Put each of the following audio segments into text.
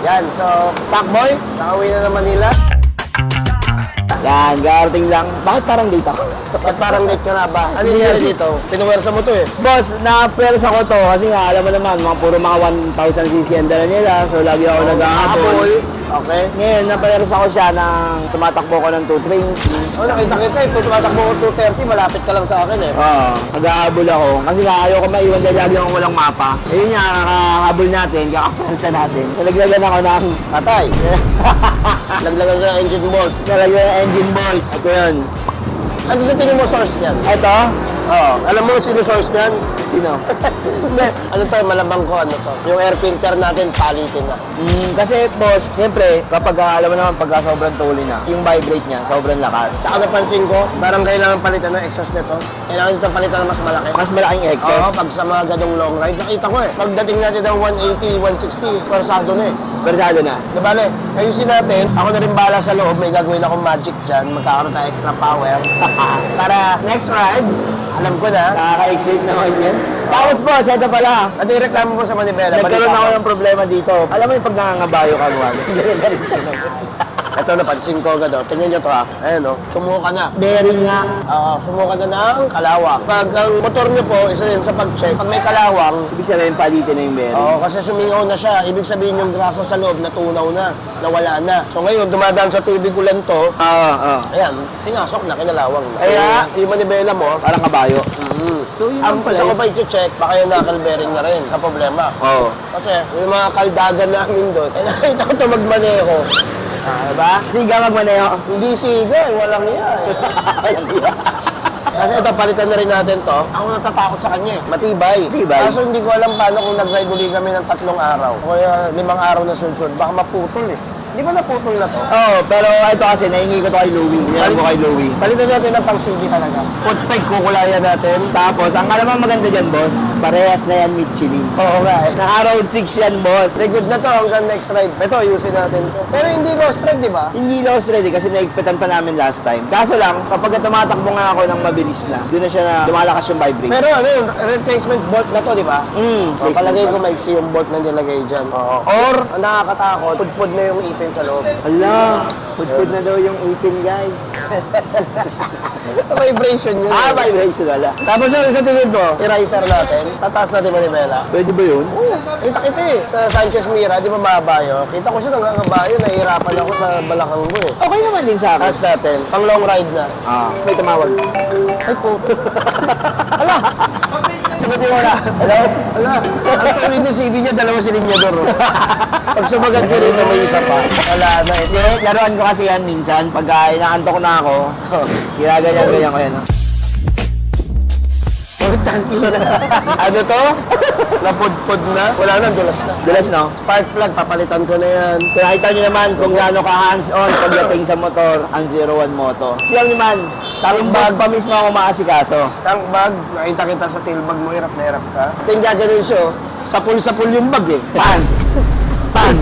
Yan, so, Pacboy, nakauwi na ng Manila. Yan, garating lang. Bakit parang dito ako? Ba't parang late ka na ba? Ano nangyari dito? Pinuwersa mo to eh. Boss, na-pwersa ko to kasi nga alam mo naman, puro mga 1,000cc ang dala nila. So lagi ako nag-ahabol. Okay. Ngayon, napwersa ko siya ng tumatakbo ko ng 220. Oh, nakita kita eh. Kung tumatakbo ko 230, malapit ka lang sa akin eh. Oo, nag-ahabol ako. Kasi nga ayaw ko maiwan dahil lagi akong walang mapa. Ayun nga, kakahabol natin, kakapwersa natin. Nalaglagan ako ng Patay. Laglagan ka ng engine bolt. nalagyan ng engine bolt. Ito yun. Ano sa tingin mo source niyan? Ito? Oo. Alam mo sino source niyan? Sino? Hindi. Ano to, malabang ko, ano to? Yung air filter natin, palitin na. Kasi boss, siyempre, kapag alam mo naman pagka sobrang tuloy na, yung vibrate niya, sobrang lakas. Saka napansin ko, parang kailangan palitan ng exhaust nito. Kailangan dito palitan ng mas malaki. Mas malaking Oo, exhaust. pag sa mga ganong long ride, nakita ko eh. Pagdating natin ng 180, 160, persado na eh. Versado na. Di bale, ayusin natin. Ako na rin bala sa loob. May gagawin akong magic dyan. Magkakaroon tayo extra power. Para next ride, alam ko na. Nakaka-excite naman yan. Tapos boss, ito pala. At yung reklamo mo sa Manibela. Nagkaroon ako ng problema dito. Alam mo yung pag nangangabayo ka, Juan? Ganyan na rin siya. Ito, napansin ko agad. Oh. Tingnan nyo to ha. Ayan o. Sumuka na. Bearing nga. Sumuka na ng kalawang. Pag ang motor nyo po, isa yun sa pag-check. Pag may kalawang, Ibig sabihin, palitin na yung bearing. kasi sumingaw na siya. Ibig sabihin yung grasa sa loob, natunaw na. Nawala na. So ngayon, dumadaan sa tubig ulan to. Ayan, pinasok na, kinalawang na. Kaya, yung manibela mo, Parang kabayo. So, yun ang lang pala gusto ko yun. pa i-check, baka yung knuckle bearing na rin, ka problema. Oo. Kasi yung mga kaldagan namin doon, nakita ko ito magmaneho. Diba? Siga magmaneho. Hindi siga, walang iya eh. Kasi ito, palitan na rin natin to. Ako natatakot sa kanya eh. Matibay. Matibay. Kaso hindi ko alam paano kung nag-ride uli kami ng 3 araw. O kaya 5 araw na sunod, baka maputol eh. Di ba naputol na to? Oo, pero ito kasi, nahingi ko to kay Louie. Hingi ko kay Louie. Palitan natin ng pang CB talaga. Footpeg, kukulayan natin. Tapos, ang alam mo maganda dyan, boss, parehas na yan Michelin. Oo nga eh. Naka-road 6 yan, boss. Very good na to hanggang next ride. Ito, ayusin natin to. Pero hindi lost ride, di ba? Hindi lost ready kasi naigpitan pa namin last time. Kaso lang, kapag tumatakbo nga ako ng mabilis na, doon na siya na lumalakas yung vibrate. Pero ano yun, replacement bolt na to, di ba? Palagay ko maiksi yung bolt na nilagay dyan. Or, ang nakakatakot, pudpud na yung ipin sa loob. Ala, pudpud na daw yung ipin, guys. Vibration yun. Vibration wala. Tapos sa tingin mo, eraser natin, tataas natin manibela. Pwede ba yun? Kita eh. Sa Sanchez Mira, di ba mabayo? Kita ko siya nangangabayo, nahihirapan ako sa balakang mo eh. Okay naman din sa akin. Taas natin, pang long ride na. May tumawag. Ay po. Ala! Sagutin mo na. Hello? Ala, ang tuloy ng CV niya, 2 silinyador. Pag sumagat ka rin na may isa pa, wala na eh. Hindi, laruan ko kasi yan minsan. Pagka inaantok na ako, kinaganyan-ganyan ko yan. Ano to? Napudpud na? Wala na, dulas na. Dulas, no? Spark plug, papalitan ko na yan. So nakita nyo naman kung gaano ka hands-on pagdating sa motor, ang 01 Moto. Yan naman, yung bag pa mismo ako maasikaso. Tank bag, nakita kita sa tail bag mo, hirap na hirap ka. Ito yung gaganin siya, oh. Sapul-sapul yung bag eh. Pan! Pan!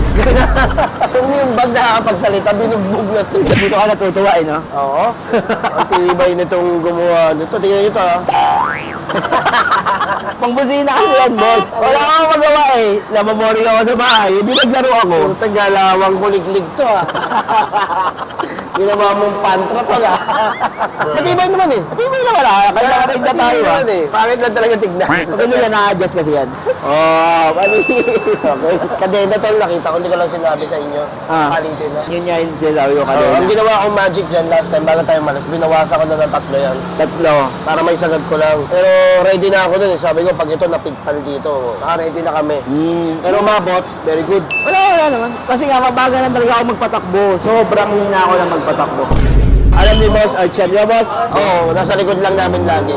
Kung yung bag nakakapagsalita, binugbog na to. Dito ka natutuwa eh, no? Oo. Ang tibay nitong gumawa nito. Tingnan nito ah. Pangbusina kasi yan, boss. Wala akong magawa eh. Namamori ako sa bahay. Hindi naglaro ako. Puro tagalawang kuliglig to ah. Ginawa mong pantra to ah. Matibay naman eh. Matibay na wala. Kaya na tayo Matibay ah. naman eh. Pangit lang talaga tignan. Ano yan, na-adjust kasi yan. Mali. Okay. Kadena tol, nakita ko, hindi ko lang sinabi sa inyo. Palitin na. Yun nga yung sinasabi ko Ang kanina. ginawa kong magic dyan last time, bago tayo malas, binawasan ko na ng 3 yan. 3. Para may sagad ko lang. Pero ready na ako dun eh. Sabi ko, pag ito napigtal dito, naka-ready na kami. Pero umabot, very good. Wala naman. Kasi nga, mabaga lang talaga ako magpatakbo. Sobrang hina ako na magpatakbo. Alam ni Boss Archan, di ba, Boss? Oo, nasa likod lang namin lagi.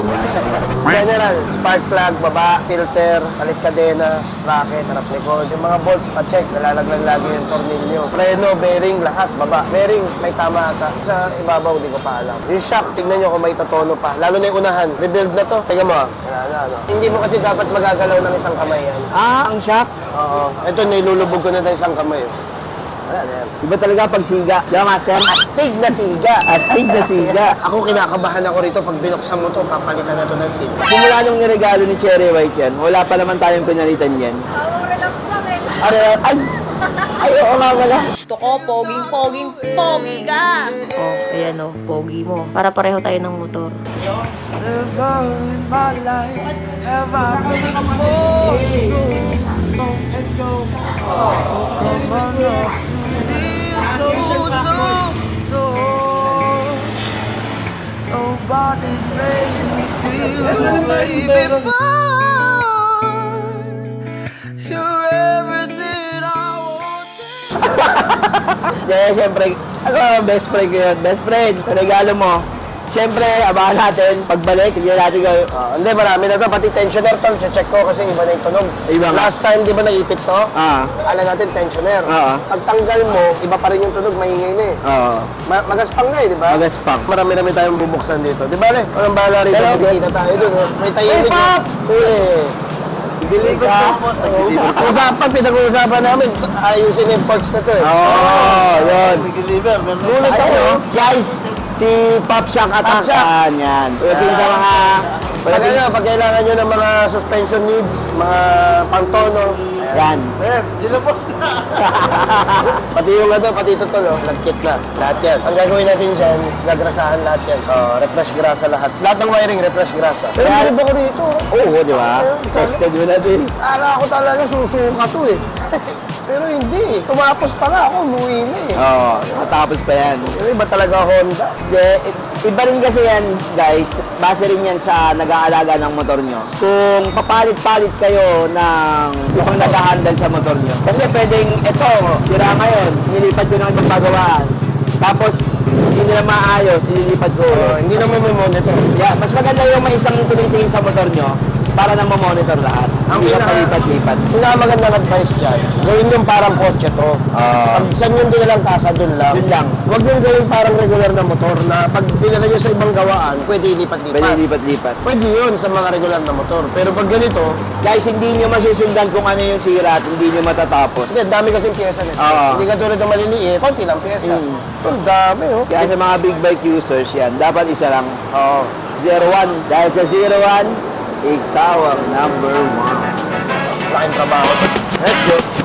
General, spark plug, baba, filter, palit kadena, sprocket, harap likod. Yung mga bolts, pa-check, nalalaglag lagi yung tornilyo. Preno, bearing, lahat, baba. Bearing, may tama ata. Sa ibabaw, di ko pa alam. Yung shock, tignan nyo kung may totono pa. Lalo na yung unahan, rebuild na to. Tingnan mo, wala na, ano. Hindi mo kasi dapat magagalaw ng isang kamay yan. Ang shock. Oo. Ito, nilulubog ko na ng isang kamay. Wala na yan. Iba talaga pag siga. Di ba, Master? Astig na siga. Astig na siga. Ako kinakabahan ako rito pag binuksan mo to, papalitan na to ng siga. Simula nung niregalo ni Cherry White yan, wala pa naman tayong pinalitan yan. Relax lang eh. Ay, Ay, oo nga pala. Gusto ko, pogi ka! Oh, ayan oh, pogi mo. Para pareho tayo ng motor. Never in my life have I been more sure. Let's go. So come on up to me, closer. No, nobody's made me feel this way before. You're everything I want. Kaya siyempre, ano ang best friend ko yun? Best friend, regalo mo. Siyempre, abangan natin, pagbalik, hindi natin ko. Hindi, marami na to. Pati tensioner to, check ko kasi iba na yung tunog. Iba nga. Last time, di ba naipit to? Ano natin, tensioner. Pag tanggal mo, iba pa rin yung tunog, maingay na eh. Oo. Magaspang nga eh, di ba? Magaspang. Marami-rami tayong bubuksan dito. Di ba, Le? Walang bahala rin. Pero, Bisita tayo dun. Oh. May tahimik. Hey, Pop! Huli. Deliver ka. Usapan, pinag-uusapan namin. Ayusin yung parts na to eh. Oo, yun. Deliver, Gulat ako. Guys, si Pop Shock Attack. Shock. Yan. Pwede sa mga... Pag pag kailangan nyo ng mga suspension needs, mga pangtono, Yan. sila boss na. pati yung pati ito to, no? Nagkit na. Lahat yan. Ang gagawin natin dyan, gagrasahan lahat yan. Refresh grasa lahat. Lahat ng wiring, refresh grasa. Pero Kaya- bilib ako dito. Oo, di ba? Tested mo na din. Akala ko talaga susuka to eh. Pero hindi. Tumapos pa nga ako, umuwi na eh. Oo, matapos pa yan. Pero iba talaga Honda. Iba rin kasi yan, guys. Base rin yan sa nag-aalaga ng motor nyo. Kung papalit-palit kayo ng mukhang nag-handle sa motor nyo. Kasi pwedeng, ito, sira ngayon, nilipat ko ng ibang pagawaan. Tapos, hindi nila maayos, ililipat ko. Hindi naman may monitor. Yeah, mas maganda yung may isang tumitingin sa motor nyo para na ma-monitor lahat. Ang Hindi ka pinaka- palipat-lipat. Pinakamagandang advice dyan, gawin yung parang kotse to. Pag saan yung dinalang kasa, dun lang. Yun lang. Huwag yung gawin parang regular na motor na pag dinala nyo sa ibang gawaan, pwede ilipat-lipat. Pwede lipat-lipat. Pwede yun sa mga regular na motor. Pero pag ganito, Guys, hindi nyo masusundan kung ano yung sira at hindi nyo matatapos. hindi, dami kasing pyesa nito. Oo. Hindi ka tulad ng maliliit, konti lang pyesa. Ang dami, oh. Kaya sa mga big bike users yan, dapat isa lang. Oo. 01. Dahil sa 01, ikaw ang number 1. Laking trabaho. Let's go.